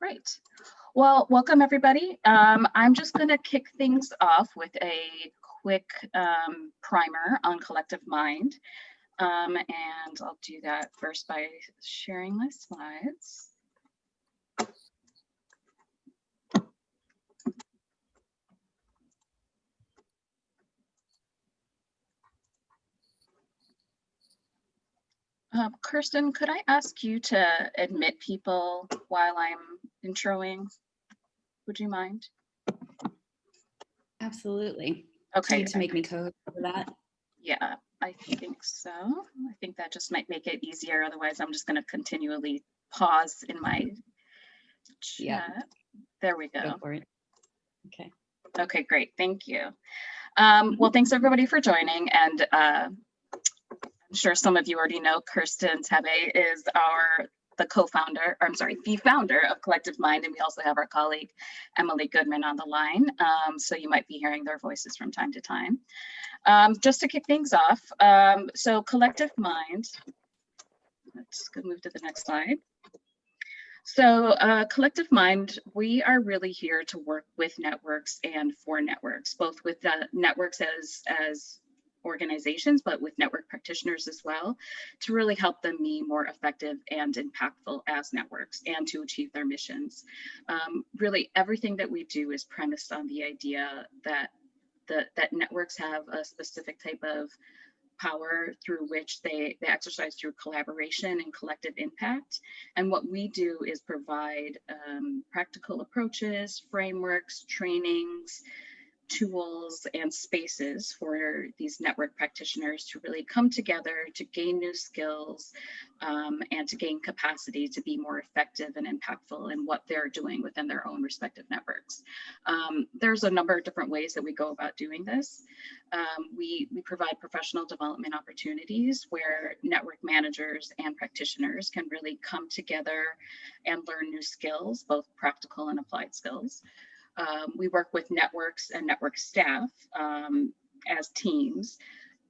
Great. Well, welcome everybody. I'm just going to kick things off with a quick primer on collective mind. And I'll do that first by sharing my slides. Kirsten, could I ask you to admit people while I'm introing? Would you mind? Absolutely. Okay. You need to make me code for that. Yeah, I think so. I think that just might make it easier. Otherwise, I'm just going to continually pause in my chat. Yeah. There we go. Go for it. Okay. Okay, great. Thank you. Well, thanks everybody for joining. And I'm sure some of you already know Kirsten Tebe is the founder of Collective Mind, and we also have our colleague Emily Goodman on the line. So you might be hearing their voices from time to time. Just to kick things off, so Collective Mind. Let's go move to the next slide. So Collective Mind, we are really here to work with networks and for networks, both with the networks as organizations, but with network practitioners as well, to really help them be more effective and impactful as networks and to achieve their missions. Really, everything that we do is premised on the idea that networks have a specific type of power through which they exercise through collaboration and collective impact. And what we do is provide practical approaches, frameworks, trainings, tools, and spaces for these network practitioners to really come together to gain new skills and to gain capacity to be more effective and impactful in what they're doing within their own respective networks. There's a number of different ways that we go about doing this. We provide professional development opportunities where network managers and practitioners can really come together and learn new skills, both practical and applied skills. We work with networks and network staff as teams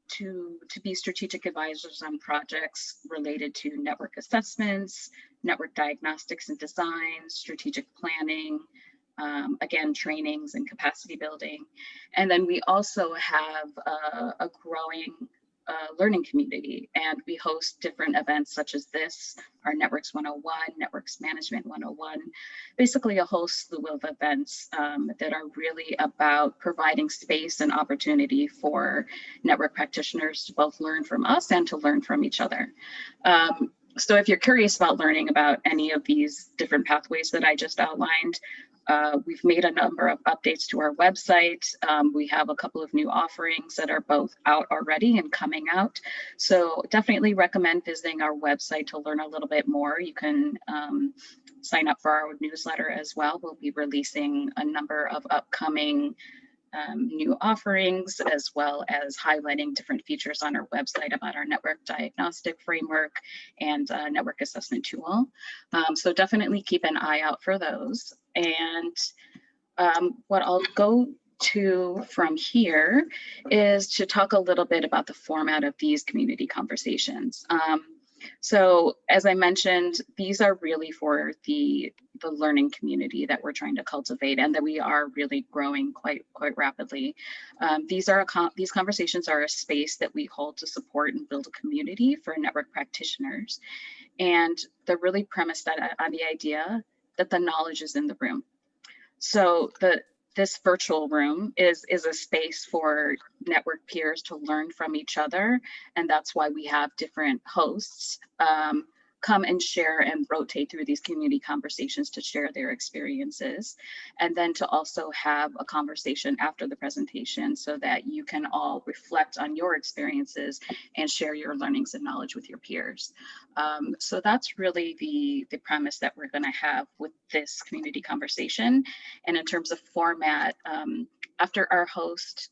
to be strategic advisors on projects related to network assessments, network diagnostics and design, strategic planning, again, trainings and capacity building. And then we also have a growing learning community, and we host different events such as this, our Networks 101, Networks Management 101, basically a whole slew of events that are really about providing space and opportunity for network practitioners to both learn from us and to learn from each other. So if you're curious about learning about any of these different pathways that I just outlined, we've made a number of updates to our website. We have a couple of new offerings that are both out already and coming out. So definitely recommend visiting our website to learn a little bit more. You can sign up for our newsletter as well. We'll be releasing a number of upcoming new offerings, as well as highlighting different features on our website about our network diagnostic framework and network assessment tool. So definitely keep an eye out for those. And what I'll go to from here is to talk a little bit about the format of these community conversations. So as I mentioned, these are really for the learning community that we're trying to cultivate and that we are really growing quite rapidly. These conversations are a space that we hold to support and build a community for network practitioners. And they're really premised on the idea that the knowledge is in the room. So this virtual room is a space for network peers to learn from each other. And that's why we have different hosts come and share and rotate through these community conversations to share their experiences. And then to also have a conversation after the presentation so that you can all reflect on your experiences and share your learnings and knowledge with your peers. So that's really the premise that we're gonna have with this community conversation. And in terms of format, after our host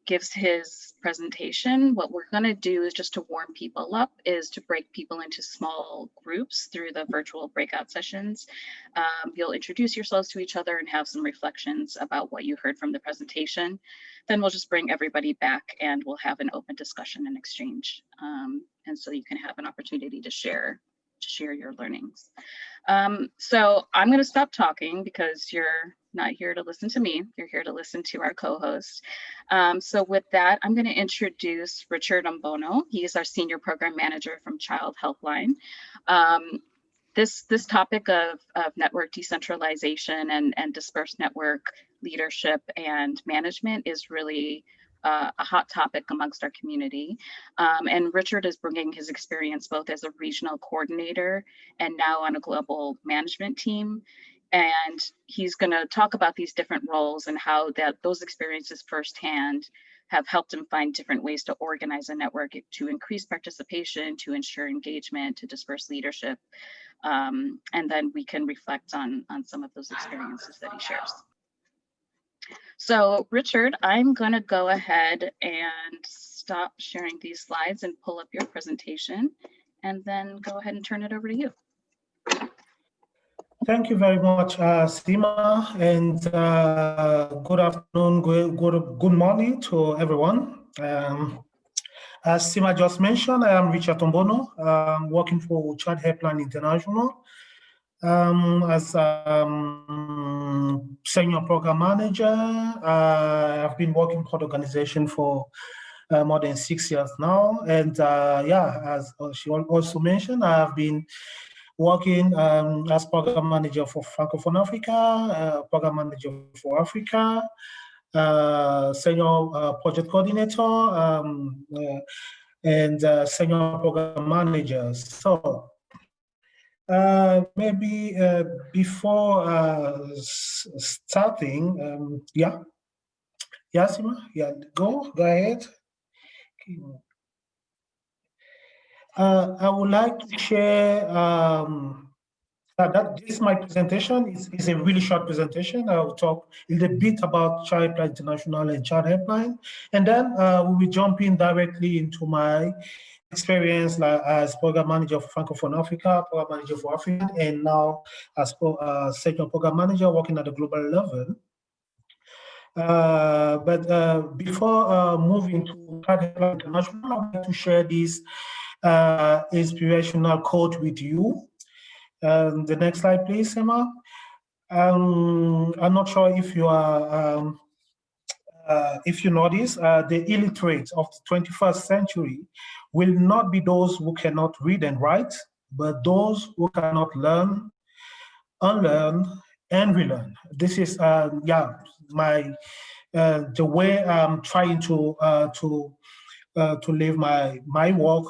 gives his presentation, what we're going to do is just to warm people up is to break people into small groups through the virtual breakout sessions. You'll introduce yourselves to each other and have some reflections about what you heard from the presentation. Then we'll just bring everybody back and we'll have an open discussion and exchange. And so you can have an opportunity to share your learnings. So I'm going to stop talking because you're not here to listen to me. You're here to listen to our co-host. So with that, I'm going to introduce Richard Ombono. He is our Senior Program Manager from Child Helpline. This topic of network decentralization and dispersed network leadership and management is really a hot topic amongst our community. And Richard is bringing his experience both as a regional coordinator and now on a global management team. And he's going to talk about these different roles and how those experiences firsthand have helped him find different ways to organize a network to increase participation, to ensure engagement, to disperse leadership. And then we can reflect on some of those experiences that he shares. So Richard, I'm going to go ahead and stop sharing these slides and pull up your presentation, and then go ahead and turn it over to you. Thank you very much, Sima, and good afternoon, good morning to everyone. As Sima just mentioned, I am Richard Ombono. I'm working for Child Helpline International as Senior Program Manager. I've been working for the organization for more than 6 years now. And yeah, as she also mentioned, I have been working as Program Manager for Francophone Africa, Program Manager for Africa, Senior Project Coordinator, and Senior Program Manager. So maybe before starting, yeah, Sima, yeah, go ahead. I would like to share that this my presentation is a really short presentation. I will talk a little bit about Child Helpline International and Child Helpline, and then we will jump in directly into my experience as Program Manager for Francophone Africa, Program Manager for Africa, and now as Senior Program Manager working at the global level. But before moving to Child Helpline International, I would like to share this inspirational quote with you. The next slide, please, Emma. I'm not sure if you are, if you notice, the illiterate of the 21st century will not be those who cannot read and write, but those who cannot learn, unlearn, and relearn. This is, yeah, the way I'm trying to live my work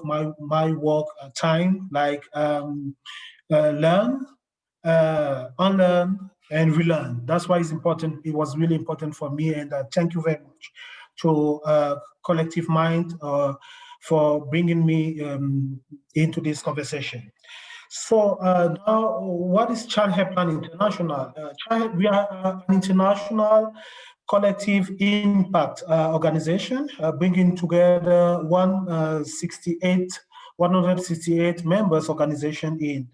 time, like learn, unlearn, and relearn. That's why it's important. It was really important for me, and thank you very much to Collective Mind for bringing me into this conversation. So now, what is Child Helpline International? We are an international collective impact organization, bringing together 168 members organization in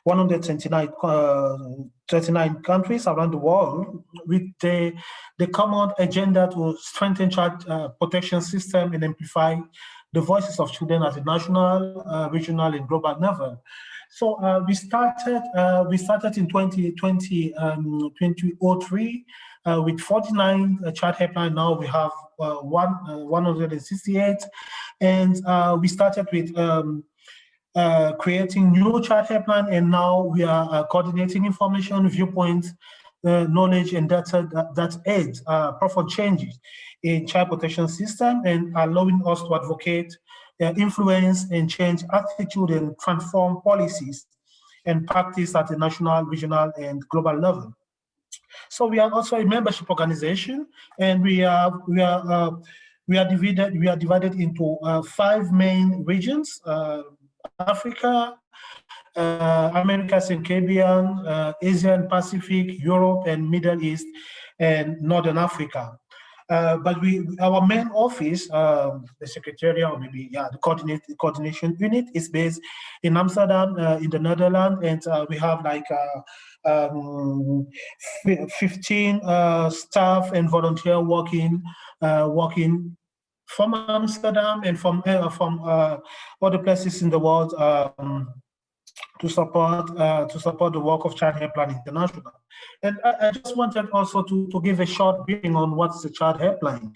139 countries around the world, with the common agenda to strengthen child protection system and amplify the voices of children at the national, regional, and global level. So we started in 2003 with 49 child helpline. Now we have 168, and we started with creating new child helpline, and now we are coordinating information, viewpoints, knowledge, and data that aid profound changes in child protection system and allowing us to advocate, influence, and change attitude and transform policies and practice at the national, regional, and global level. So we are also a membership organization, and we are divided into 5 main regions: Africa, Americas and Caribbean, Asia and Pacific, Europe and Middle East, and Northern Africa. But our main office, the secretariat, or maybe the coordination unit, is based in Amsterdam, in the Netherlands, and we have like 15 staff and volunteer working from Amsterdam and from other places in the world to support the work of Child Helpline International. And I just wanted also to give a short briefing on what's the Child Helpline.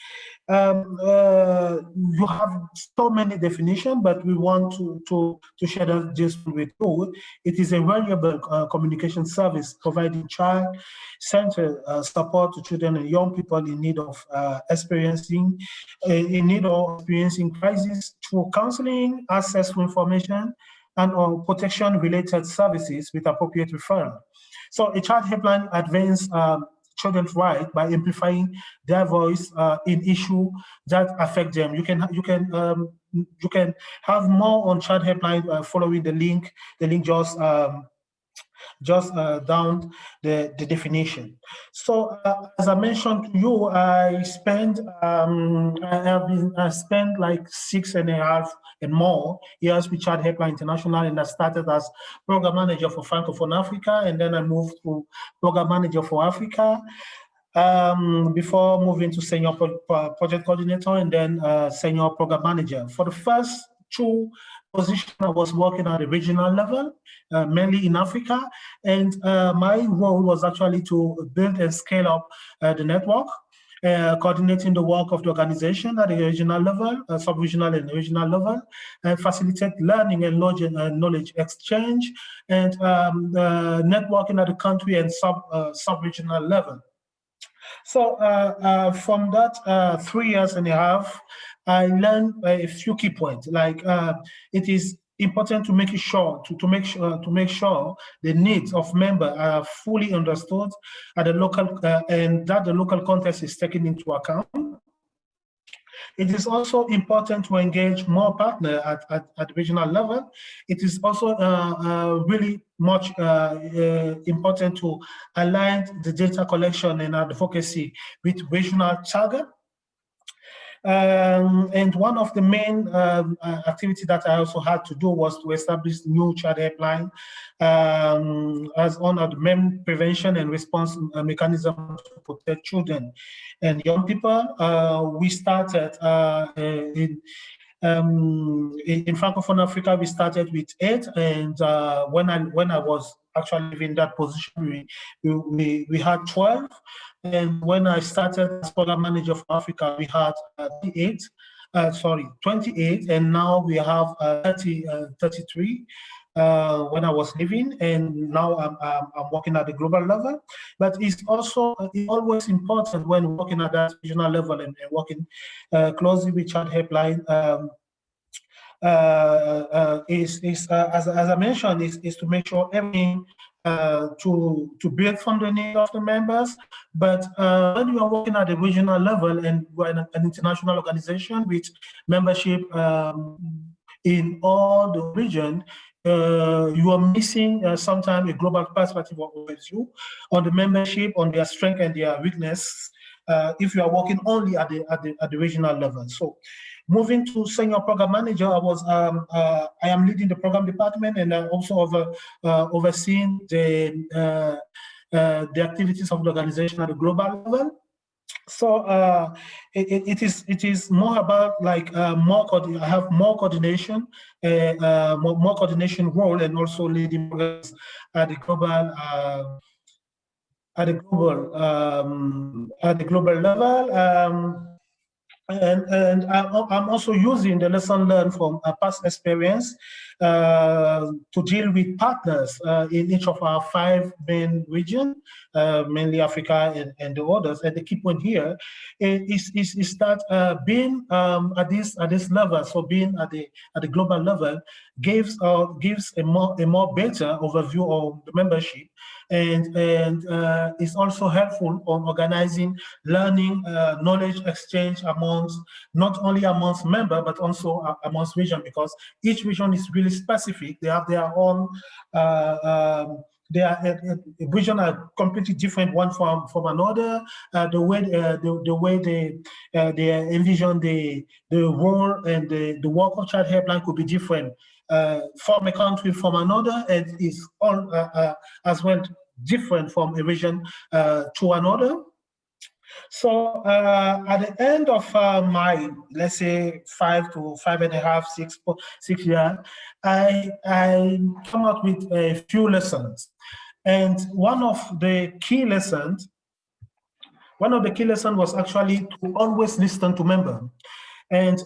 You have so many definitions, but we want to share this with you. It is a valuable communication service providing child-centered support to children and young people in need of experiencing crisis through counseling, access to information, and or protection-related services with appropriate referral. So a Child Helpline advances children's rights by amplifying their voice in issues that affect them. You can have more on Child Helpline following the link. The link just down the definition. So as I mentioned to you, I spent like 6.5 and more years with Child Helpline International, and I started as program manager for Francophone Africa, and then I moved to program manager for Africa, before moving to senior project coordinator and then senior program manager. For the first 2 positions, I was working at the regional level, mainly in Africa, and my role was actually to build and scale up the network, coordinating the work of the organization at the regional level, sub-regional and regional level, and facilitate learning and knowledge exchange, and networking at the country and sub-regional level. So from that 3.5 years, I learned a few key points. Like it is important to make sure the needs of members are fully understood at the local and that the local context is taken into account. It is also important to engage more partners at regional level. It is also really much important to align the data collection and advocacy with regional target. And one of the main activities that I also had to do was to establish new Child Helpline as one of the main prevention and response mechanisms to protect children and young people. We started in Francophone Africa. We started with 8, and when I was actually in that position, we had 12. And when I started as program manager for Africa, we had 28, and now we have 33 when I was leaving, and now I'm working at the global level. But it's also always important when working at that regional level and working closely with Child Helpline. As I mentioned, is to make sure everything to build from the need of the members. But when you are working at the regional level and we're an international organization with membership in all the region, you are missing sometimes a global perspective or overview on the membership, on their strength and their weakness, if you are working only at the regional level. So moving to senior program manager, I am leading the program department, and I also overseeing the activities of the organization at the global level. So it is more about like I have more coordination, more coordination role, and also leading programs at the global level. And I'm also using the lesson learned from past experience to deal with partners in each of our 5 main regions, mainly Africa and the others. And the key point here is that being at this level, so being at the global level, gives a more better overview of the membership, and is also helpful on organizing learning, knowledge exchange not only amongst members but also amongst region, because each region is really specific. They have their own vision are completely different one from another. The way they envision the role and the work of Child Helpline could be different from a country from another, and is all as well different from a region to another. So at the end of my, let's say 5 to 5.5, 6 years, I come out with a few lessons. And one of the key lessons was actually to always listen to members, and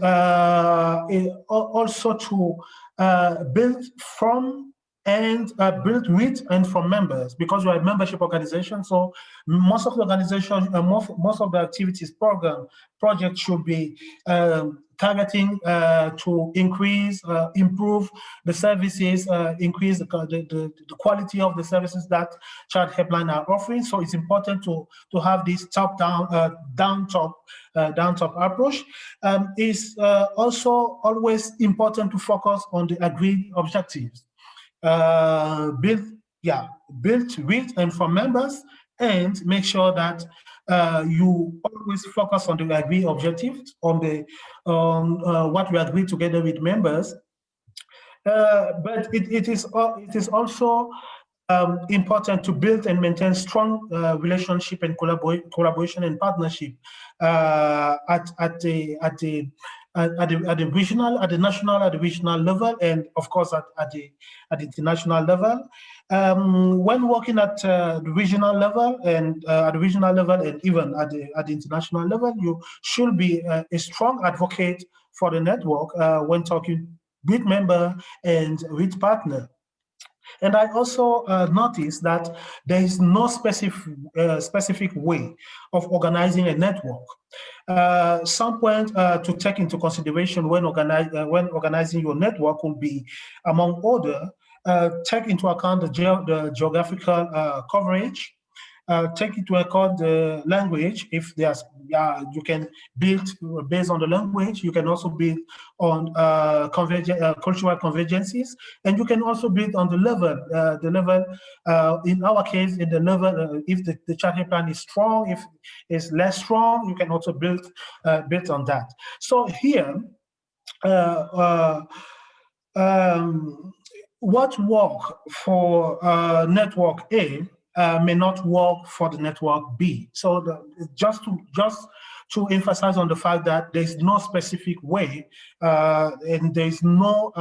also to build from and build with and from members, because we're a membership organization. So most of the organization, most of the activities projects should be targeting to increase, improve the services, increase the quality of the services that Child Helpline are offering. So it's important to have this top-down, down-top approach. It's also always important to focus on the agreed objectives. Built with and for members, and make sure that you always focus on the agreed objectives, on what we agree together with members. But it is also important to build and maintain strong relationship and collaboration and partnership at the regional, at the national, at the regional level, and of course at the international level. When working at the regional level and even at the international level, you should be a strong advocate for the network when talking with member and with partner. And I also noticed that there is no specific way of organizing a network. Some point to take into consideration when organizing your network will be, among other, take into account the geographical coverage. Take into account the language. If there's, you can build based on the language. You can also build on cultural convergences, and you can also build on the level. In our case, in the level, if the Child Helpline is strong, if it's less strong, you can also build on that. So here, what work for network A may not work for the network B. So just to emphasize on the fact that there's no specific way, and there's no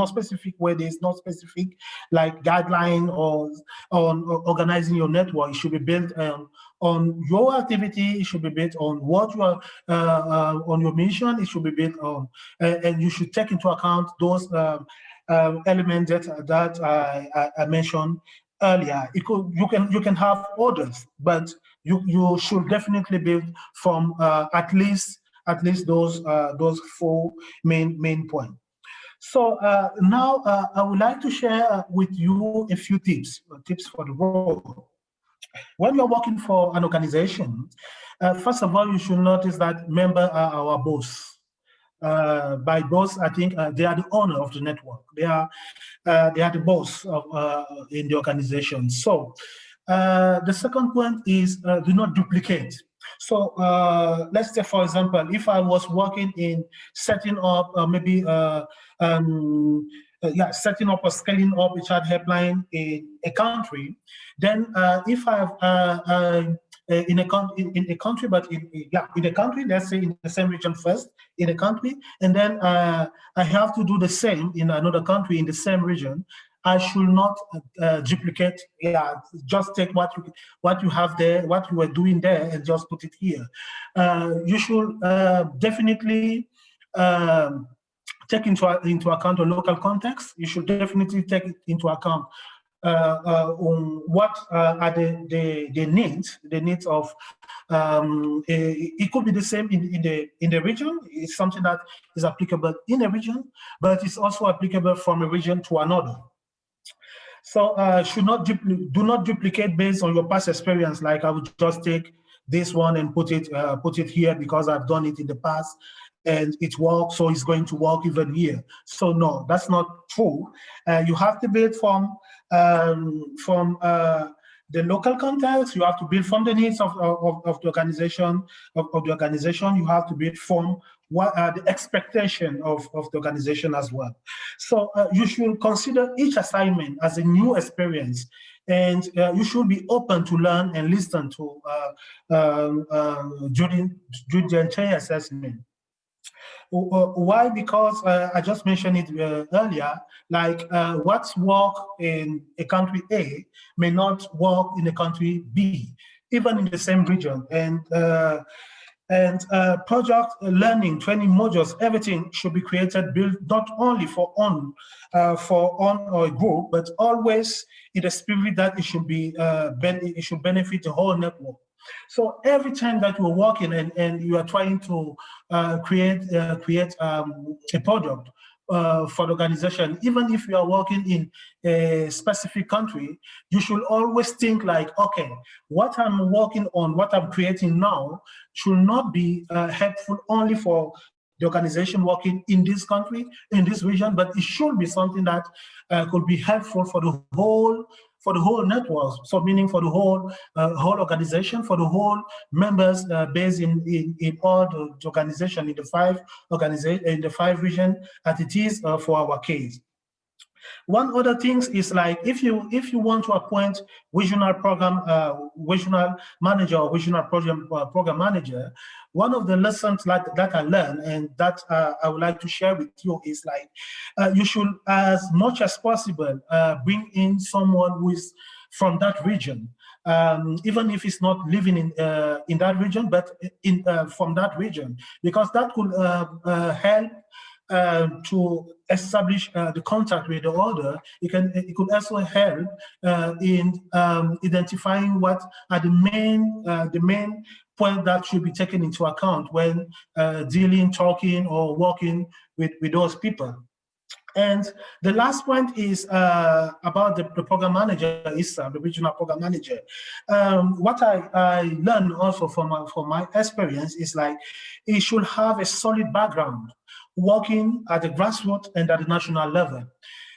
specific way. There's no specific like guideline or on organizing your network. It should be built on your activity. It should be built on what you are on your mission. It should be built on, and you should take into account those elements that I mentioned earlier. You can have others, but you should definitely build from at least those 4 main points. So now I would like to share with you a few tips for the role. When you're working for an organization, first of all, you should notice that members are our boss. By boss, I think they are the owner of the network. They are the boss of, in the organization. So the second point is do not duplicate. So let's say, for example, if I was working in setting up setting up or scaling up a Child Helpline in a country, then if I have in a country, but in a country, let's say in the same region first, in a country, and then I have to do the same in another country in the same region. I should not duplicate. Just take what you have there, what you were doing there, and just put it here. You should definitely take into account the local context. You should definitely take it into account on what are the needs of. It could be the same in the region. It's something that is applicable in a region, but it's also applicable from a region to another. So do not duplicate based on your past experience. Like I would just take this one and put it here because I've done it in the past and it works, so it's going to work even here. So no, that's not true. You have to build from the local context. You have to build from the needs of the organization. You have to build from what are the expectation of the organization as well. So you should consider each assignment as a new experience and you should be open to learn and listen to during the entire assessment. Why? Because I just mentioned it earlier, like what's work in a country A may not work in a country B, even in the same region. And project learning, training modules, everything should be created, built not only for on or a group, but always in the spirit that it should be it should benefit the whole network. So every time that you're working and you are trying to create a product for the organization, even if you are working in a specific country, you should always think like, okay, what I'm working on, what I'm creating now should not be helpful only for the organization working in this country, in this region, but it should be something that could be helpful for the whole network. So meaning for the whole organization, for the whole members based in all the organization, in the five region as it is for our case. One other thing is like if you want to appoint regional manager or regional program manager, one of the lessons that I learned and that I would like to share with you is like you should, as much as possible, bring in someone who is from that region. Even if it's not living in that region, but from that region, because that could help to establish the contact with the order. It could also help in identifying what are the main points that should be taken into account when talking, or working with those people. And the last point is about the program manager, the regional program manager. What I learned also from my experience is like he should have a solid background working at the grassroots and at the national level.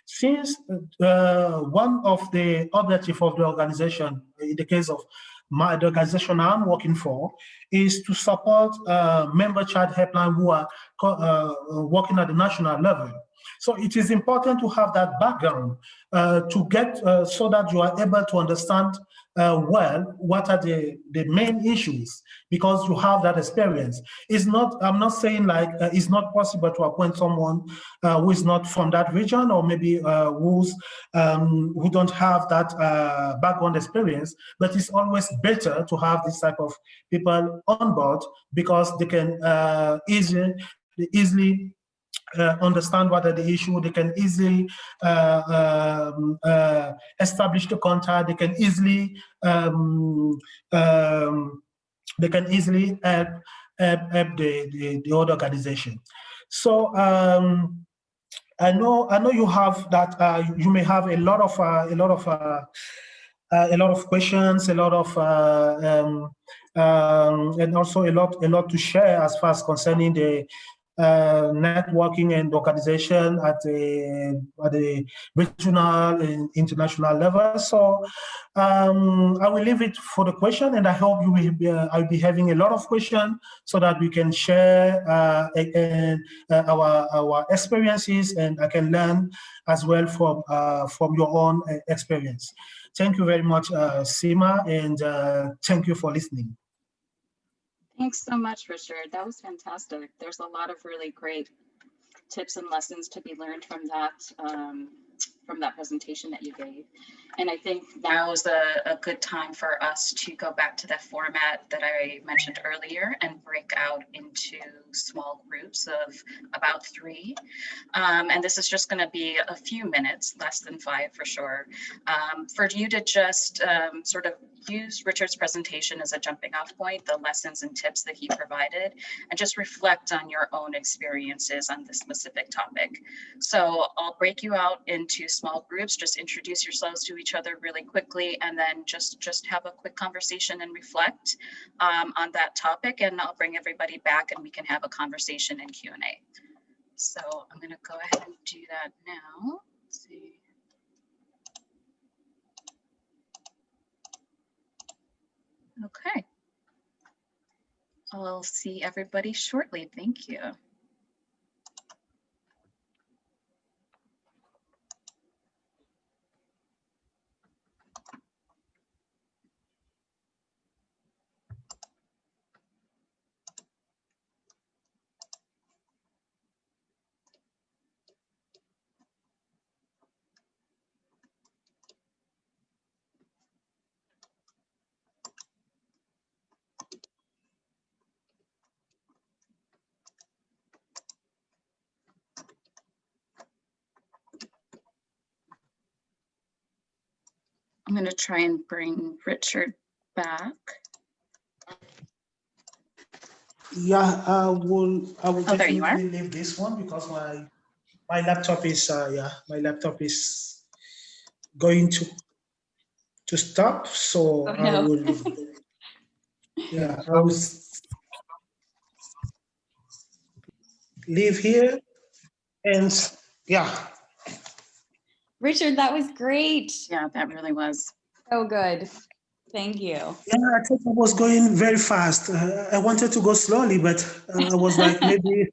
Since one of the objectives of the organization, in the case of the organization I'm working for, is to support member child helpline who are working at the national level. So it is important to have that background to get so that you are able to understand well what are the main issues, because you have that experience. I'm not saying like it's not possible to appoint someone who is not from that region, or maybe who don't have that background experience, but it's always better to have this type of people on board, because they can easily understand what are the issue. They can easily establish the contact. They can easily help the other organization. So I know you have that. You may have a lot of questions, a lot of and also a lot to share as far as concerning the networking and organization at the regional and international level. So I will leave it for the question, and I hope you will I'll be having a lot of questions so that we can share our experiences, and I can learn as well from your own experience. Thank you very much, Seema, and thank you for listening. Thanks so much, Richard. That was fantastic. There's a lot of really great tips and lessons to be learned from that presentation that you gave. And I think now is a good time for us to go back to the format that I mentioned earlier and break out into small groups of about 3. And this is just going to be a few minutes, less than 5 for sure, for you to just sort of use Richard's presentation as a jumping off point, the lessons and tips that he provided, and just reflect on your own experiences on this specific topic. So I'll break you out into small groups, just introduce yourselves to each other really quickly, and then just have a quick conversation and reflect on that topic, and I'll bring everybody back and we can have a conversation and Q&A. So I'm going to go ahead and do that now. Let's see. Okay. I'll see everybody shortly. Thank you. I'm going to try and bring Richard back. Yeah, I will Oh, there you are. definitely leave this one because my laptop is my laptop is going to stop. So Oh, I no. will I will leave here and yeah. Richard, that was great. Yeah, that really was. So good. Thank you. Yeah, I thought I was going very fast. I wanted to go slowly, but I was like maybe.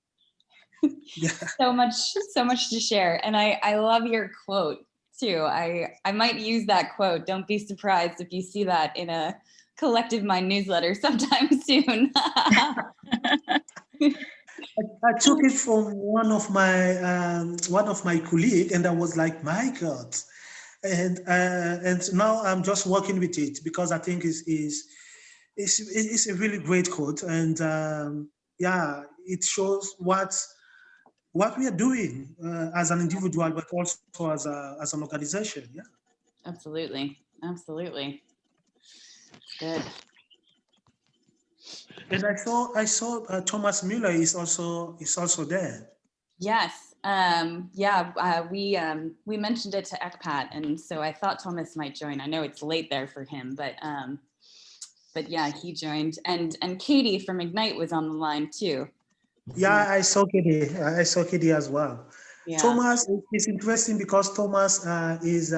Yeah. So much to share. And I love your quote too. I might use that quote. Don't be surprised if you see that in a Collective Mind newsletter sometime soon. I took it from one of my colleague, and I was like, my God, and now I'm just working with it because I think is a really great quote, and yeah, it shows what we are doing as an individual, but also as an organization. Yeah. Absolutely. Absolutely. Good. And I saw Thomas Müller is also there. Yes. We mentioned it to ECPAT, and so I thought Thomas might join. I know it's late there for him, but yeah, he joined. And Katie from Ignite was on the line too. Yeah, I saw Katie. I saw Katie as well. Yeah. Thomas is interesting because Thomas is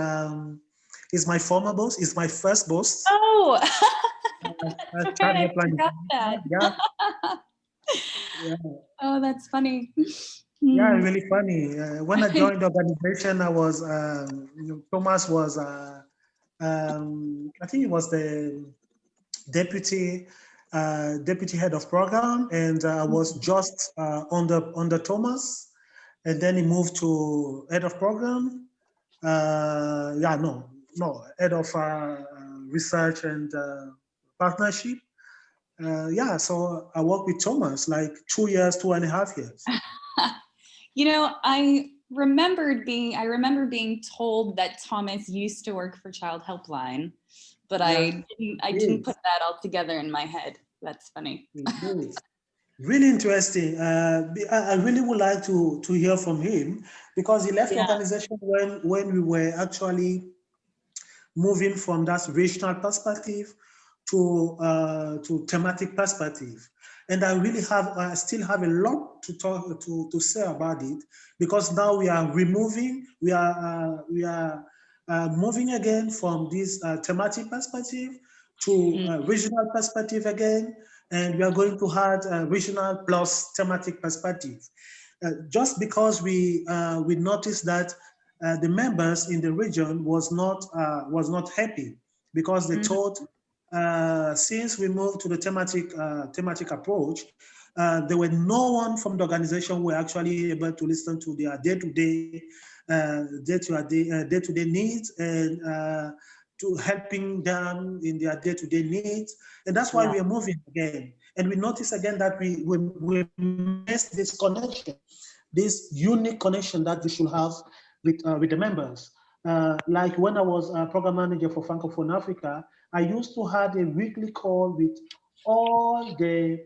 my former boss, is my first boss. Oh, Child right, I Helpline forgot that. Yeah. Yeah. Oh, that's funny. Yeah, really funny. When I joined the organization, I was Thomas was I think he was the deputy head of program, and I was just under Thomas, and then he moved to head of program. Head of research and partnership. Yeah, so I worked with Thomas like 2 years, 2.5 years. You know, I remember being told that Thomas used to work for Child Helpline, but Yeah, I didn't put that all together in my head. That's funny. Really interesting. I really would like to hear from him because he left the organization when we were actually moving from that regional perspective to thematic perspective. And I still have a lot to say about it because now we are moving again from this thematic perspective to regional perspective again, and we are going to add regional plus thematic perspective. Just because we noticed that the members in the region was not happy because they thought since we moved to the thematic approach, there were no one from the organization who were actually able to listen to their day-to-day needs and to helping them in their day-to-day needs. And that's why we are moving again. And we notice again that we missed this connection, this unique connection that we should have with the members. Like when I was a program manager for Francophone Africa, I used to have a weekly call with all the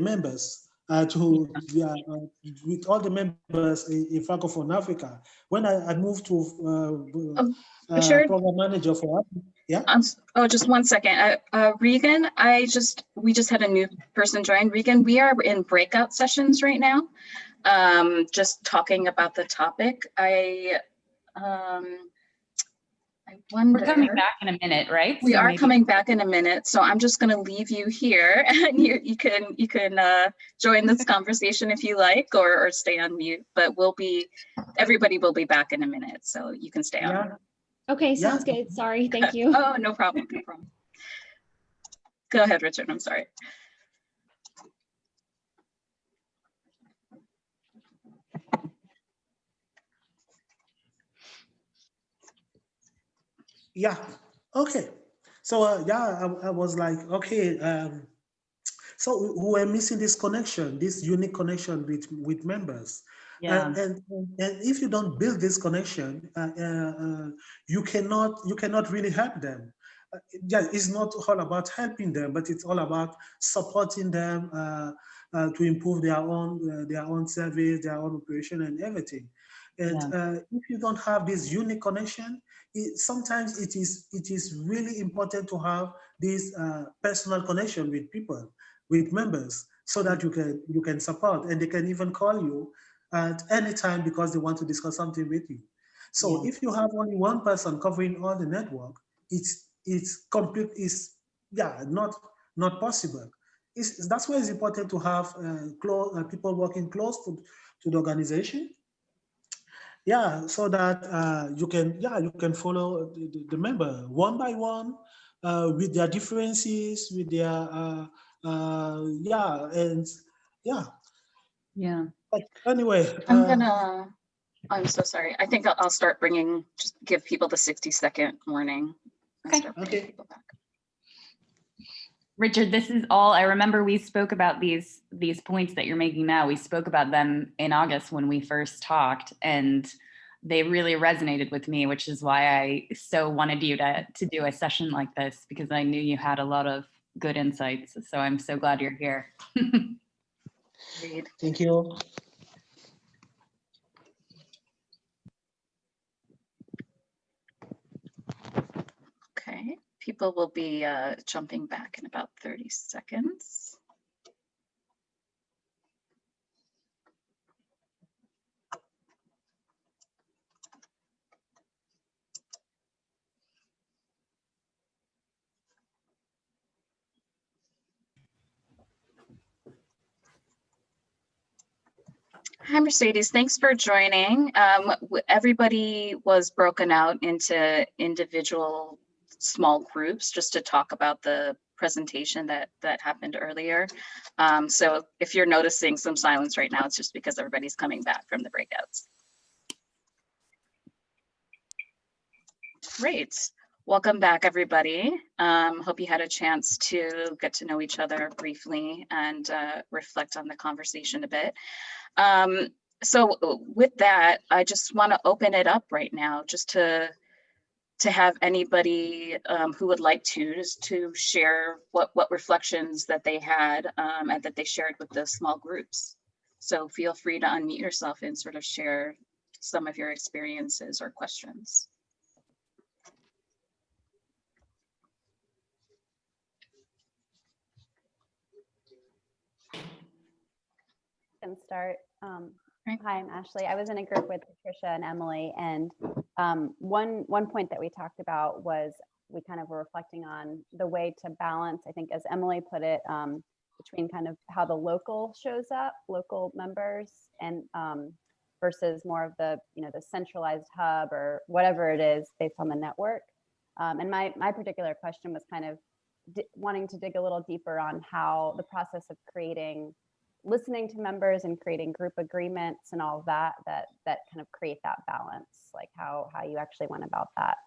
members with all the members in Francophone Africa. When I moved to program manager for Africa, yeah. Just 1 second. Regan, we just had a new person join. Regan, we are in breakout sessions right now, just talking about the topic. I wonder. We're coming back in a minute, right? We are coming back in a minute, so I'm just going to leave you here, and you can join this conversation if you like, or stay on mute. But everybody will be back in a minute, so you can stay on. Okay, sounds good. Sorry, thank you. Oh, no problem. No problem. Go ahead, Richard. I'm sorry. Yeah. Okay. So I was like, okay. So we were missing this connection, this unique connection with members. Yeah. And if you don't build this connection, you cannot really help them. Yeah, it's not all about helping them, but it's all about supporting them to improve their own service, their own operation, and everything. And if you don't have this unique connection, sometimes it is really important to have this personal connection with people, with members, so that you can support, and they can even call you at any time because they want to discuss something with you. So if you have only one person covering all the network, it's complete is not possible. That's why it's important to have people working close to the organization. Yeah, so that you can follow the member one by one with their differences, with their and yeah. Yeah. But anyway, I'm so sorry. I think I'll start just give people the 60-second warning. And start bringing people back. Richard, this is all, I remember we spoke about these points that you're making now. We spoke about them in August when we first talked, and they really resonated with me, which is why I so wanted you to do a session like this, because I knew you had a lot of good insights. So I'm so glad you're here. Thank you. Okay, people will be jumping back in about 30 seconds. Hi, Mercedes. Thanks for joining. Everybody was broken out into individual small groups just to talk about the presentation that happened earlier. So if you're noticing some silence right now, it's just because everybody's coming back from the breakouts. Great. Welcome back, everybody. Hope you had a chance to get to know each other briefly and reflect on the conversation a bit. So with that, I just want to open it up right now just to have anybody who would like to share what reflections that they had and that they shared with the small groups. So feel free to unmute yourself and sort of share some of your experiences or questions. Can start. Right. Hi, I'm Ashley. I was in a group with Patricia and Emily, and one point that we talked about was we kind of were reflecting on the way to balance, I think, as Emily put it, between kind of how the local shows up, local members, and versus more of the the centralized hub or whatever it is based on the network. And my particular question was kind of wanting to dig a little deeper on how the process of listening to members and creating group agreements and all of that kind of create that balance, like how you actually went about that.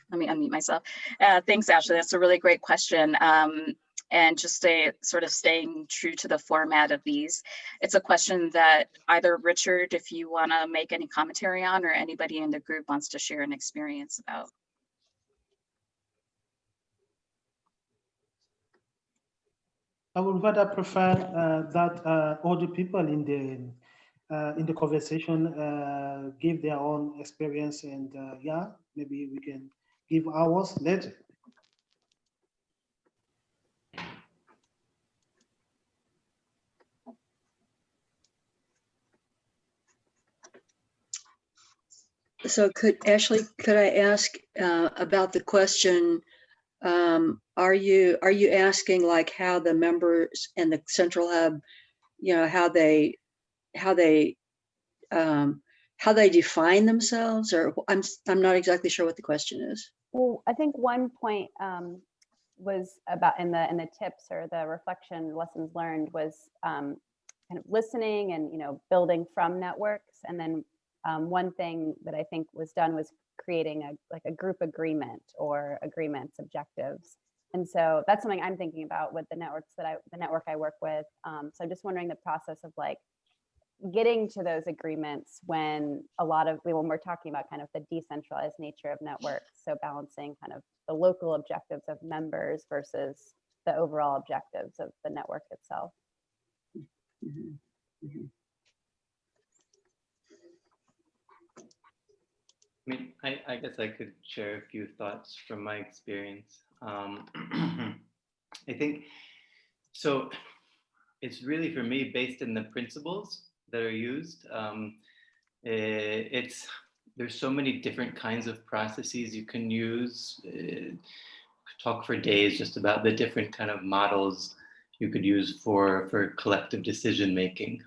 Let me unmute myself. Thanks, Ashley. That's a really great question. And just sort of staying true to the format of these. It's a question that either Richard, if you want to make any commentary on, or anybody in the group wants to share an experience about. I would rather prefer that all the people in the conversation give their own experience, and yeah, maybe we can give ours later. So Ashley, could I ask about the question? Are you asking like how the members and the central hub, how they define themselves, or I'm not exactly sure what the question is. Well, I think one point was about in the tips or the reflection lessons learned was kind of listening and building from networks, and then one thing that I think was done was creating a group agreement or agreements, objectives. And so that's something I'm thinking about with the network I work with. So I'm just wondering the process of like getting to those agreements when we're talking about kind of the decentralized nature of networks. So balancing kind of the local objectives of members versus the overall objectives of the network itself. Mhm. Mhm. I mean, I guess I could share a few thoughts from my experience. I think, so it's really for me based in the principles that are used. There's so many different kinds of processes you can use. Talk for days just about the different kind of models you could use for collective decision making.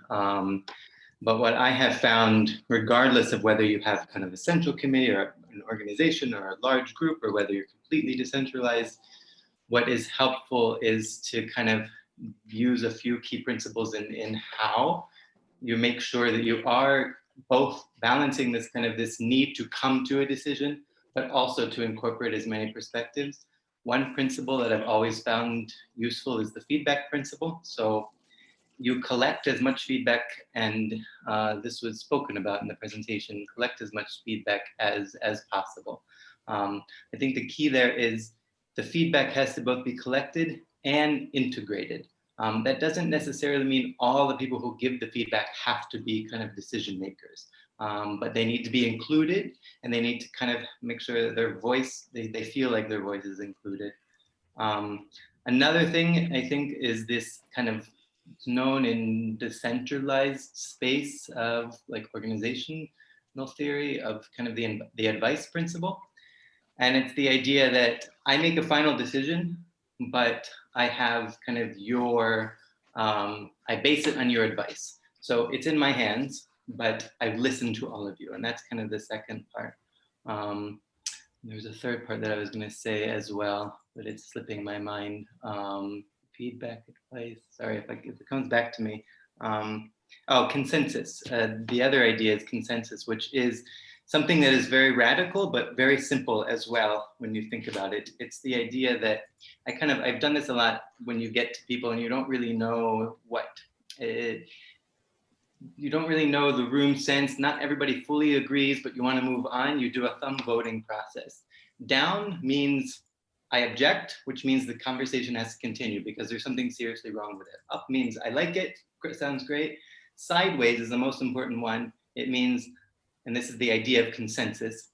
But what I have found, regardless of whether you have kind of a central committee or an organization or a large group, or whether you're completely decentralized, what is helpful is to kind of use a few key principles in how you make sure that you are both balancing this need to come to a decision, but also to incorporate as many perspectives. One principle that I've always found useful is the feedback principle. So you collect as much feedback, and this was spoken about in the presentation, collect as much feedback as possible. I think the key there is the feedback has to both be collected and integrated. That doesn't necessarily mean all the people who give the feedback have to be kind of decision makers, but they need to be included, and they need to kind of make sure that their voice, they feel like their voice is included. Another thing I think is this kind of known in decentralized space of like organizational theory of kind of the advice principle. And it's the idea that I make a final decision, but I have kind of I base it on your advice. So it's in my hands, but I've listened to all of you. And that's kind of the second part. There's a third part that I was going to say as well, but it's slipping my mind. Feedback, advice. Sorry if it comes back to me. Consensus. The other idea is consensus, which is something that is very radical, but very simple as well when you think about it. It's the idea that I've done this a lot when you get to people and you don't really know you don't really know the room sense. Not everybody fully agrees, but you want to move on. You do a thumb voting process. Down means I object, which means the conversation has to continue because there's something seriously wrong with it. Up means I like it, sounds great. Sideways is the most important one. It means, and this is the idea of consensus,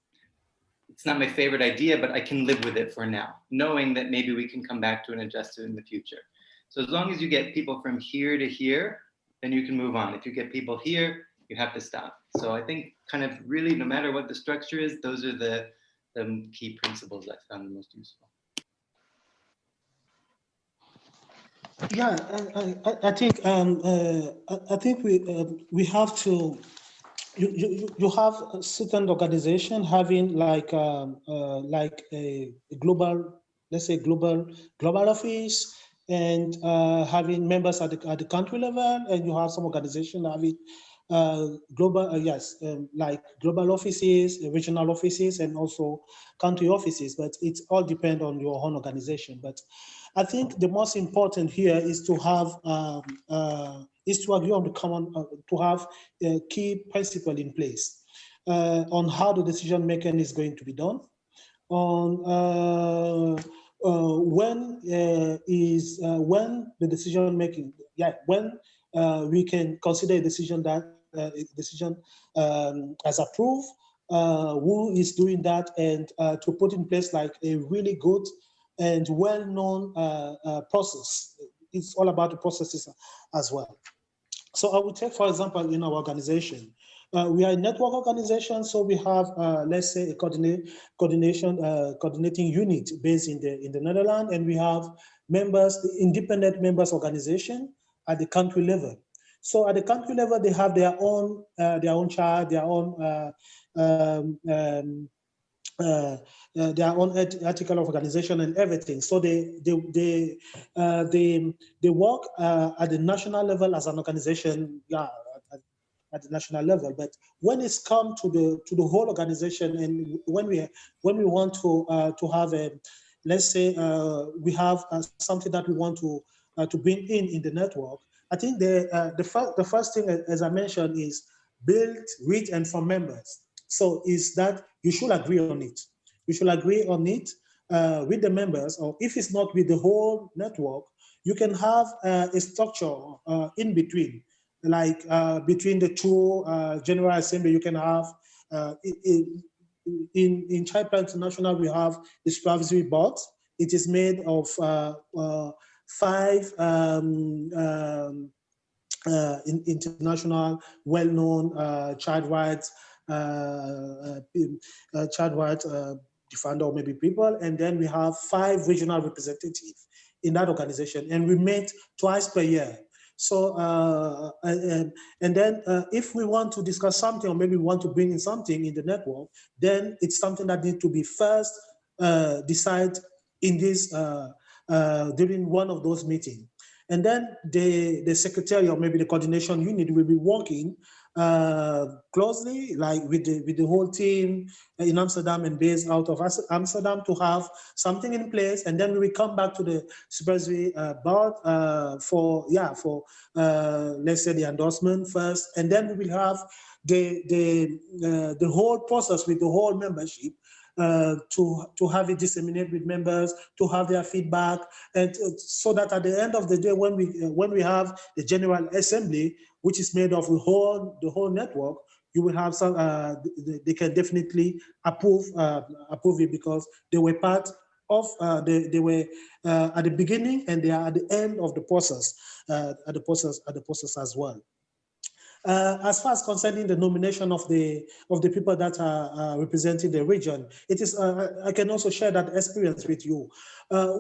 it's not my favorite idea, but I can live with it for now, knowing that maybe we can come back to and adjust it in the future. So as long as you get people from here to here, then you can move on. If you get people here, you have to stop. So I think kind of really, no matter what the structure is, those are the key principles I found the most useful. Yeah, I think we have to. You have a certain organization having like a global, let's say global office, and having members at the country level, and you have some organization having global, like global offices, regional offices, and also country offices. But it all depends on your own organization. But I think the most important here is to have is to agree on the common, to have a key principle in place on how the decision making is going to be done, on when the decision making, when we can consider a decision that as approved, who is doing that, and to put in place like a really good and well-known process. It's all about the processes as well. So I would take, for example, in our organization, we are a network organization, so we have, let's say, a coordinating unit based in the Netherlands, and we have members, independent members organization at the country level. So at the country level, they have their own chart, their own article of organization and everything. So they work at the national level as an organization, at the national level. But when it's come to the whole organization, and when we want to have a, let's say we have something that we want to bring in the network, I think the first thing, as I mentioned, is build, reach, and inform members. So is that you should agree on it. You should agree on it with the members, or if it's not with the whole network, you can have a structure in between, like between the two General Assembly. You can have in Child Helpline International, we have the supervisory board. It is made of 5 international, well-known child rights defender, or maybe people, and then we have 5 regional representatives in that organization, and we meet twice per year. So and then if we want to discuss something, or maybe we want to bring in something in the network, then it's something that needs to be first decided in this during one of those meetings. And then the secretary, or maybe the coordination unit, will be working closely, like with the whole team in Amsterdam and based out of Amsterdam, to have something in place. And then we will come back to the supervisory board for let's say the endorsement first, and then we will have the whole process with the whole membership. To have it disseminated with members, to have their feedback, and so that at the end of the day, when we have the General Assembly, which is made of the whole network, you will have some. They can definitely approve it, because they were part of. They were at the beginning, and they are at the end of the process. At the process as well. As far as concerning the nomination of the people that are representing the region, it is. I can also share that experience with you.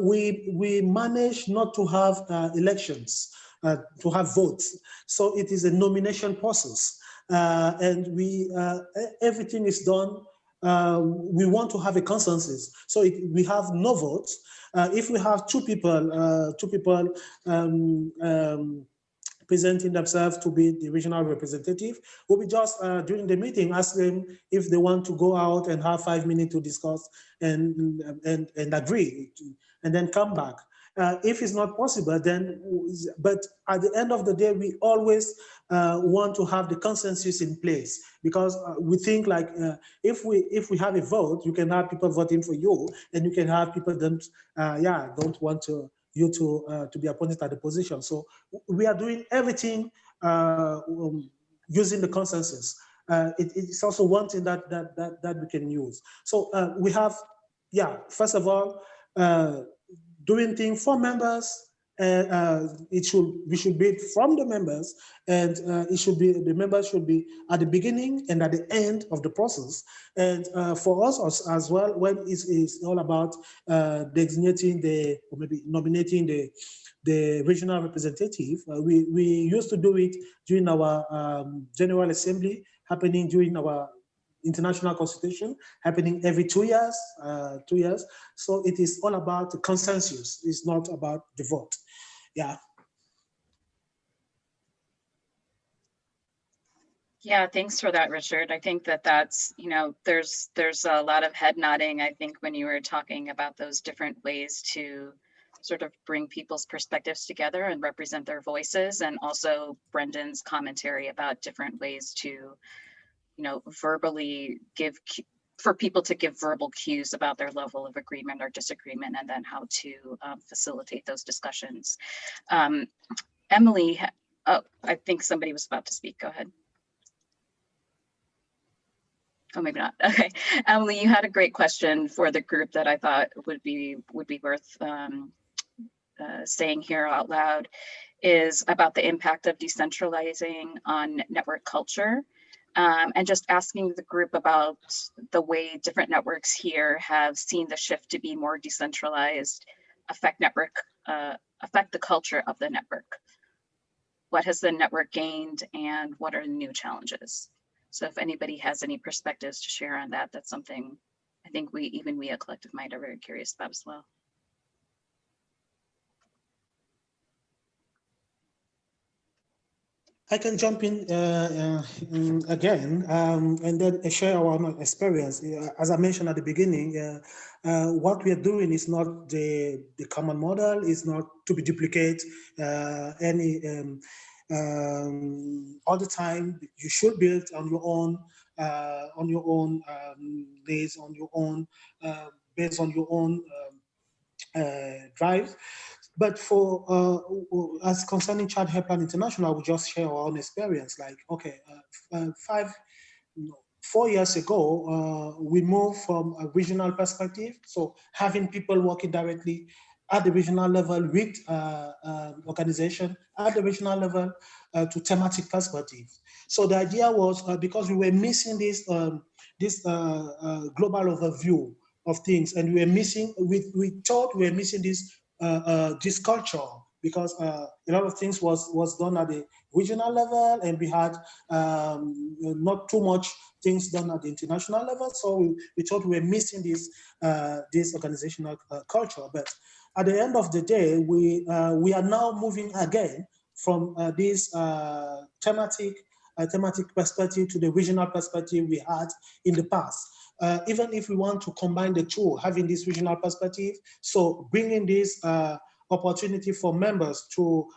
We manage not to have elections, to have votes. So it is a nomination process, and everything is done. We want to have a consensus. So we have no votes. If we have two people presenting themselves to be the regional representative, we'll be just during the meeting ask them if they want to go out and have 5 minutes to discuss and agree, and then come back. If it's not possible, then, but at the end of the day, we always want to have the consensus in place, because we think like if we have a vote, you can have people voting for you, and you can have people that don't want you to be appointed at the position. So we are doing everything using the consensus. It's also one thing that we can use. So we have, first of all, doing things for members. We should be from the members, and the members should be at the beginning and at the end of the process. And for us as well, when it's all about designating or maybe nominating the regional representative, we used to do it during our General Assembly, happening during our international consultation, happening every 2 years. So it is all about the consensus. It's not about the vote. Yeah. Yeah, thanks for that, Richard. I think that's, there's a lot of head nodding, I think, when you were talking about those different ways to sort of bring people's perspectives together and represent their voices, and also Brendan's commentary about different ways to, verbally for people to give verbal cues about their level of agreement or disagreement, and then how to facilitate those discussions. Emily, I think somebody was about to speak. Go ahead. Oh, maybe not. Okay, Emily, you had a great question for the group that I thought would be worth saying here out loud, is about the impact of decentralizing on network culture. And just asking the group about the way different networks here have seen the shift to be more decentralized affect the culture of the network. What has the network gained, and what are the new challenges? So if anybody has any perspectives to share on that, that's something I think we at Collective Mind are very curious about as well. I can jump in again and then share our experience. As I mentioned at the beginning, what we are doing is not the common model, is not to be duplicated all the time. You should build on your own needs, on your own based on your own drive. But for as concerning Child Helpline International, we just share our own experience. Like, okay, 4 years ago, we moved from a regional perspective, so having people working directly at the regional level with organization at the regional level to thematic perspective. So the idea was because we were missing this global overview of things, and we were missing. We thought we were missing this culture because a lot of things was done at the regional level, and we had not too much things done at the international level. So we thought we were missing this organizational culture. But at the end of the day, we are now moving again from this thematic perspective to the regional perspective we had in the past. Even if we want to combine the two, having this regional perspective, so bringing this opportunity for members to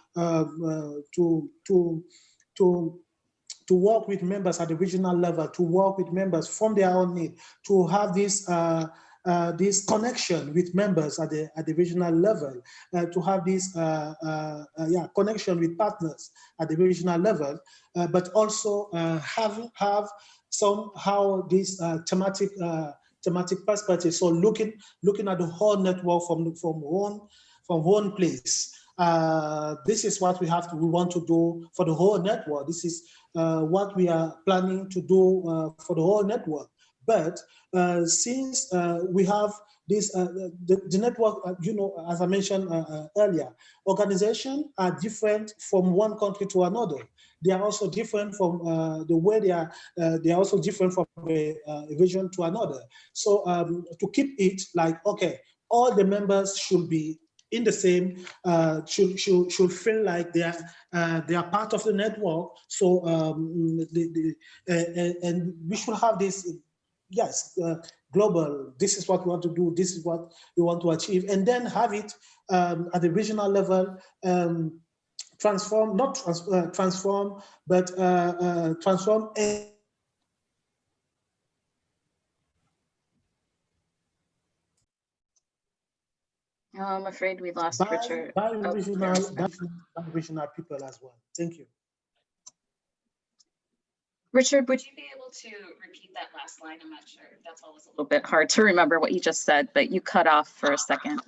work with members at the regional level, to work with members from their own need, to have this this connection with members at the regional level, to have this connection with partners at the regional level, but also have somehow this thematic perspective. So looking at the whole network from one place. This is what we want to do for the whole network. This is what we are planning to do for the whole network. But since we have this, the network, as I mentioned earlier, organizations are different from one country to another. They are also different from the way they are also different from a region to another. So to keep it like, okay, all the members should be in the same, should feel like they are part of the network. So and we should have this, yes, global, this is what we want to do, this is what we want to achieve, and then have it at the regional level, transform, but transform. I'm afraid we lost Richard. By Oh, regional people as well. Thank you. Richard, would you be able to repeat that last line? I'm not sure. That's always a little bit hard to remember what you just said, but you cut off for a second.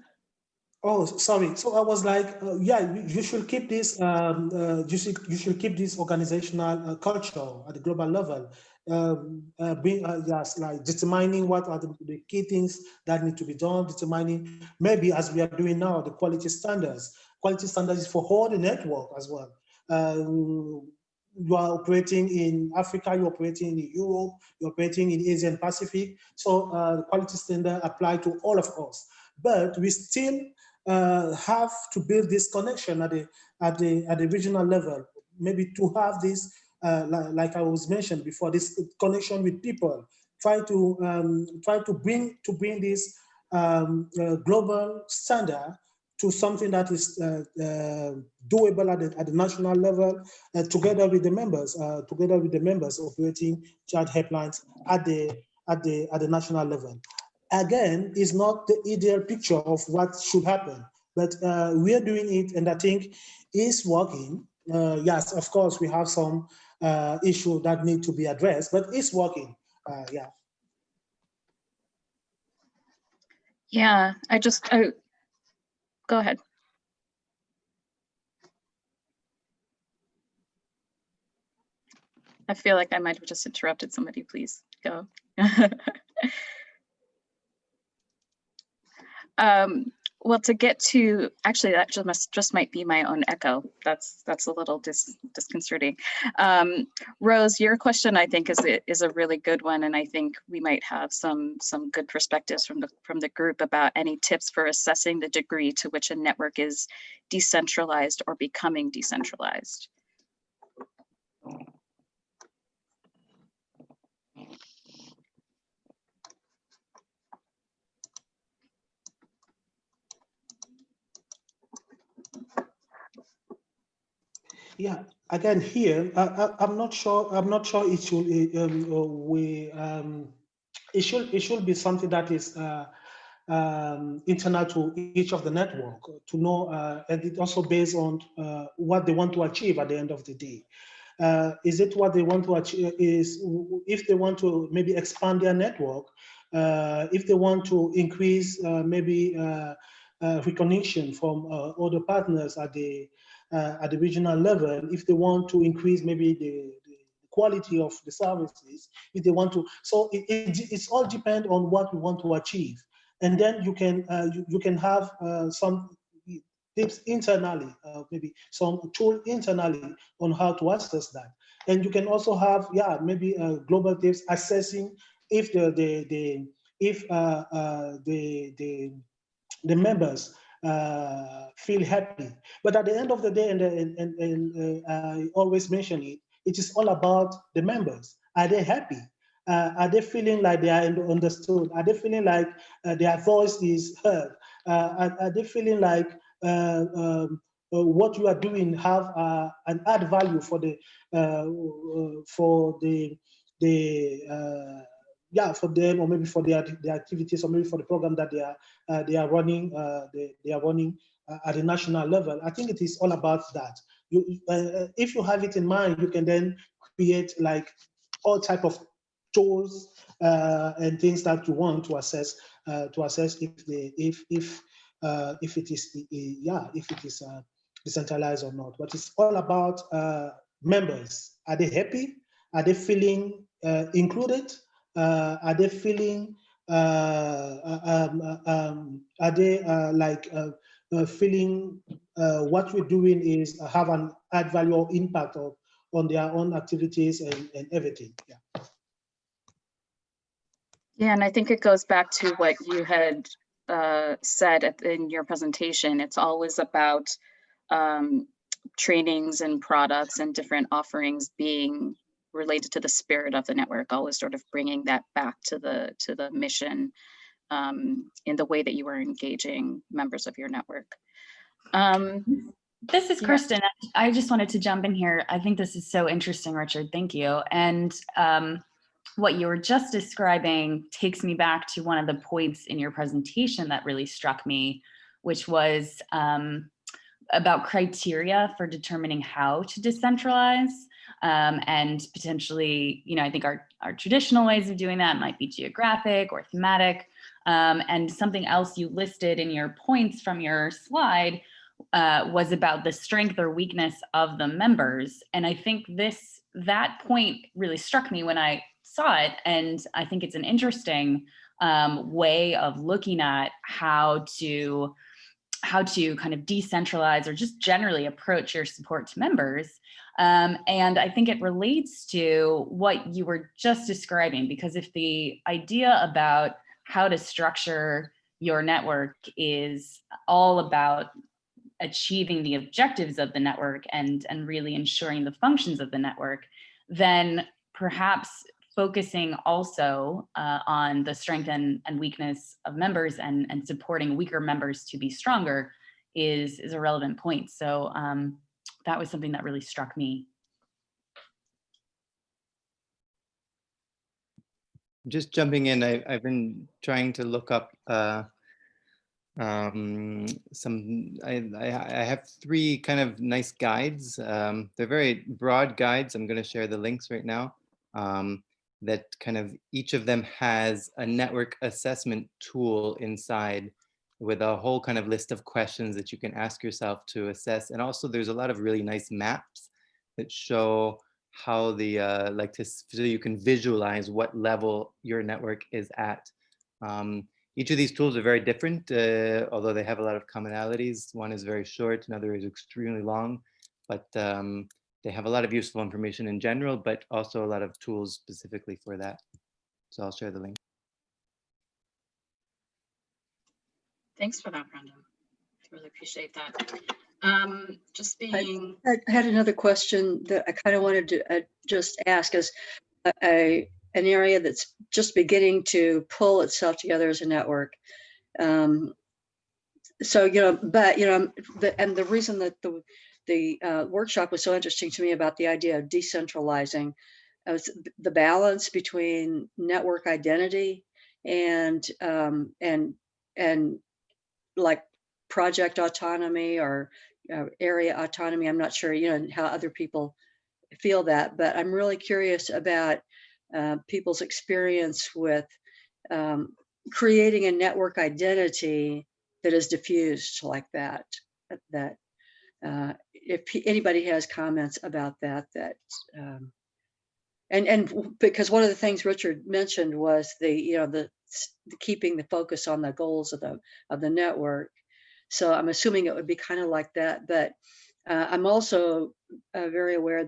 Oh, sorry. So I was like, yeah, you should keep this. You should keep this organizational culture at the global level. Yes, like determining what are the key things that need to be done. Determining maybe as we are doing now the quality standards. Quality standards is for all the network as well. You are operating in Africa, you're operating in Europe, you're operating in Asia and Pacific. So the quality standard apply to all of us. But we still have to build this connection at the regional level, maybe to have this, like I was mentioned before, this connection with people. Try to bring this global standard to something that is doable at the national level, together with the members operating child helplines at the national level. Again, it's not the ideal picture of what should happen, but we are doing it, and I think it's working. Yes, of course, we have some issue that need to be addressed, but it's working. Yeah. Yeah, go ahead. I feel like I might have just interrupted somebody. Please go. Well, to get to, actually, that just might be my own echo. That's a little disconcerting. Rose, your question, I think, is a really good one, and I think we might have some good perspectives from the group about any tips for assessing the degree to which a network is decentralized or becoming decentralized. Yeah, again here, I'm not sure. I'm not sure it should. It should be something that is internal to each of the network to know, and it also based on what they want to achieve at the end of the day. Is it what they want to achieve? Is if they want to maybe expand their network, if they want to increase maybe recognition from other partners at the regional level, if they want to increase maybe the quality of the services, if they want to. So it's all depend on what we want to achieve. And then you can you can have some tips internally, maybe some tool internally on how to assess that. And you can also have, yeah, maybe global tips assessing if the members feel happy. But at the end of the day, and I always mention it, it is all about the members. Are they happy? Are they feeling like they are understood? Are they feeling like their voice is heard? Are they feeling like what you are doing have an add value for the yeah, for them, or maybe for their activities, or maybe for the program that they are running at the national level. I think it is all about that. If you have it in mind, you can then create like all type of tools and things that you want to assess if it is decentralized or not. But it's all about members. Are they happy? Are they feeling included? Are they feeling? Are they feeling what we're doing is have an add value or impact on their own activities and everything? Yeah. Yeah, and I think it goes back to what you had said in your presentation. It's always about trainings and products and different offerings being related to the spirit of the network, always sort of bringing that back to the mission in the way that you are engaging members of your network. This is Kirsten. Yeah. I just wanted to jump in here. I think this is so interesting, Richard. Thank you. And what you were just describing takes me back to one of the points in your presentation that really struck me, which was about criteria for determining how to decentralize. And potentially, you know, I think our traditional ways of doing that might be geographic or thematic. And something else you listed in your points from your slide was about the strength or weakness of the members. And I think that point really struck me when I saw it. And I think it's an interesting way of looking at how to kind of decentralize or just generally approach your support to members. And I think it relates to what you were just describing, because if the idea about how to structure your network is all about achieving the objectives of the network and really ensuring the functions of the network, then perhaps focusing also on the strength and weakness of members and supporting weaker members to be stronger is a relevant point. So that was something that really struck me. Just jumping in, I've been trying to look up I have 3 kind of nice guides. They're very broad guides. I'm going to share the links right now. That kind of each of them has a network assessment tool inside with a whole kind of list of questions that you can ask yourself to assess. And also there's a lot of really nice maps that show how so you can visualize what level your network is at. Each of these tools are very different, although they have a lot of commonalities. One is very short, another is extremely long, but they have a lot of useful information in general, but also a lot of tools specifically for that. So I'll share the link. Thanks for that, Brendan. I really appreciate that. I had another question that I kind of wanted to just ask as an area that's just beginning to pull itself together as a network. So, you know, but, you know, the reason that the workshop was so interesting to me about the idea of decentralizing the balance between network identity and like project autonomy or area autonomy. I'm not sure, how other people feel that, but I'm really curious about people's experience with creating a network identity that is diffused like that. If anybody has comments about that, and because one of the things Richard mentioned was the keeping the focus on the goals of the network. So I'm assuming it would be kind of like that, but I'm also very aware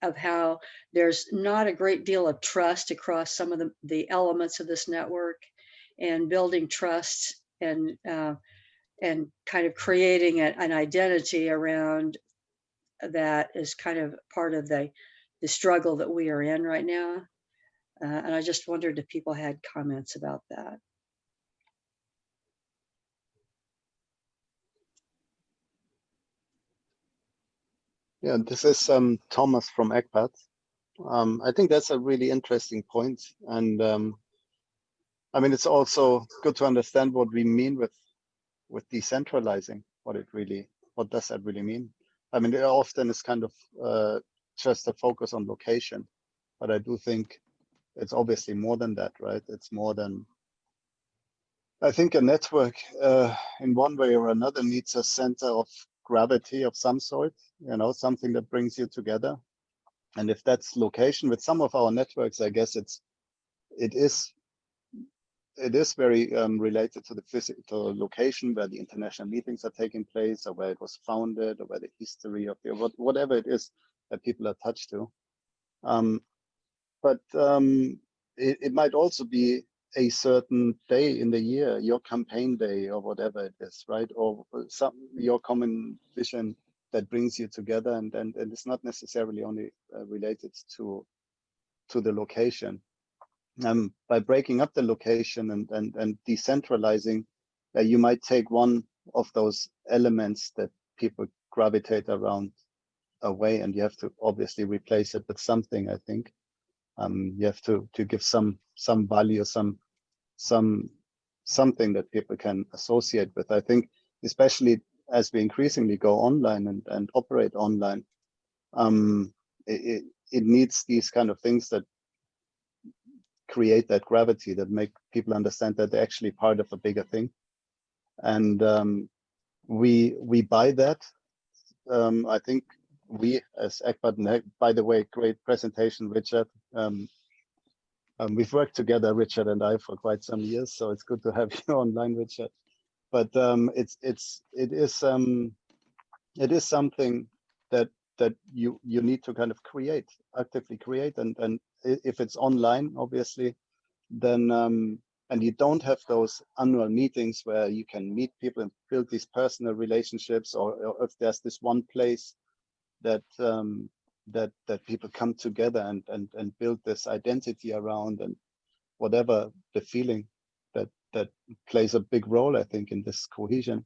of how there's not a great deal of trust across some of the elements of this network, and building trust and kind of creating an identity around that is kind of part of the struggle that we are in right now. And I just wondered if people had comments about that. Yeah, this is Thomas from ECPAT. I think that's a really interesting point. And I mean, it's also good to understand what we mean with decentralizing, what does that really mean? I mean, it often is kind of just a focus on location, but I do think it's obviously more than that, right? It's more than, I think a network in one way or another needs a center of gravity of some sort, something that brings you together. And if that's location, with some of our networks, I guess it is very related to the physical location where the international meetings are taking place, or where it was founded, or where the history of whatever it is that people are touched to. But it might also be a certain day in the year, your campaign day or whatever it is, right? Or your common vision that brings you together, and it's not necessarily only related to the location. By breaking up the location and decentralizing, you might take one of those elements that people gravitate around away, and you have to obviously replace it with something. I think you have to give some value, something that people can associate with. I think especially as we increasingly go online and operate online, it needs these kind of things that create that gravity, that make people understand that they're actually part of a bigger thing. And we buy that. I think we as ECPAT, by the way, great presentation, Richard. We've worked together, Richard and I, for quite some years, so it's good to have you online, Richard. But it is something that you need to kind of actively create, and if it's online, obviously, then and you don't have those annual meetings where you can meet people and build these personal relationships, or if there's this one place that people come together and build this identity around, and whatever the feeling that plays a big role, I think, in this cohesion,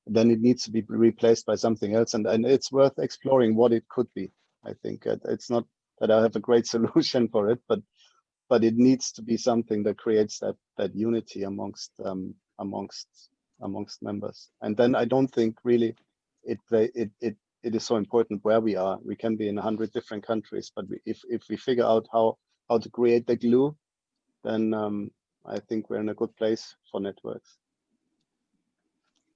then it needs to be replaced by something else, and it's worth exploring what it could be. I think it's not that I have a great solution for it, but it needs to be something that creates that unity amongst members. And then I don't think really it is so important where we are. We can be in 100 different countries, but if we figure out how to create the glue, then I think we're in a good place for networks.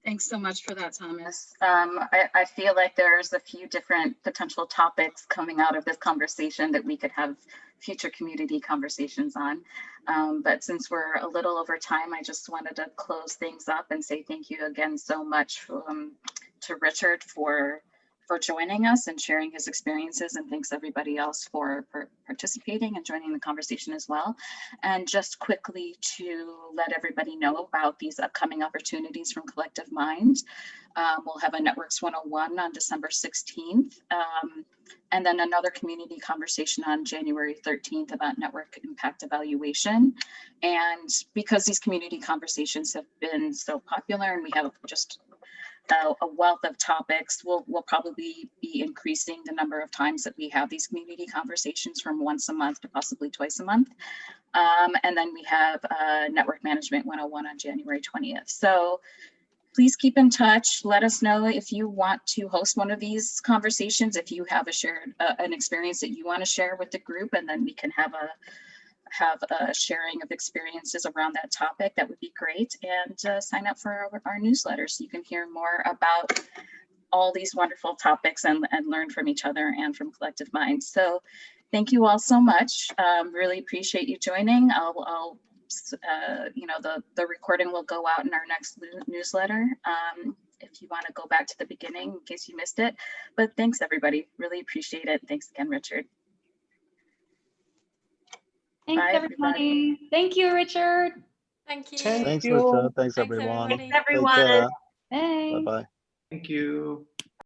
Thanks so much for that, Thomas. I feel like there's a few different potential topics coming out of this conversation that we could have future community conversations on. But since we're a little over time, I just wanted to close things up and say thank you again so much to Richard for joining us and sharing his experiences, and thanks everybody else for participating and joining the conversation as well. And just quickly to let everybody know about these upcoming opportunities from Collective Mind. We'll have a Networks 101 on December 16th, and then another community conversation on January 13th about network impact evaluation. And because these community conversations have been so popular, and we have just a wealth of topics. We'll probably be increasing the number of times that we have these community conversations from once a month to possibly twice a month. And then we have Network Management 101 on January 20th. So please keep in touch. Let us know if you want to host one of these conversations, if you have an experience that you want to share with the group, and then we can have a sharing of experiences around that topic. That would be great. And sign up for our newsletter so you can hear more about all these wonderful topics and learn from each other and from Collective Minds. So thank you all so much. Really appreciate you joining. I'll the recording will go out in our next newsletter. If you want to go back to the beginning in case you missed it. But thanks everybody. Really appreciate it. Thanks again, Richard. Thanks, Bye, everybody. Thank you, Richard. Thank you. Thank Thanks, you. Richard. Thanks, Thanks, everyone. everybody. Take care. Thanks. Bye-bye. Thank you.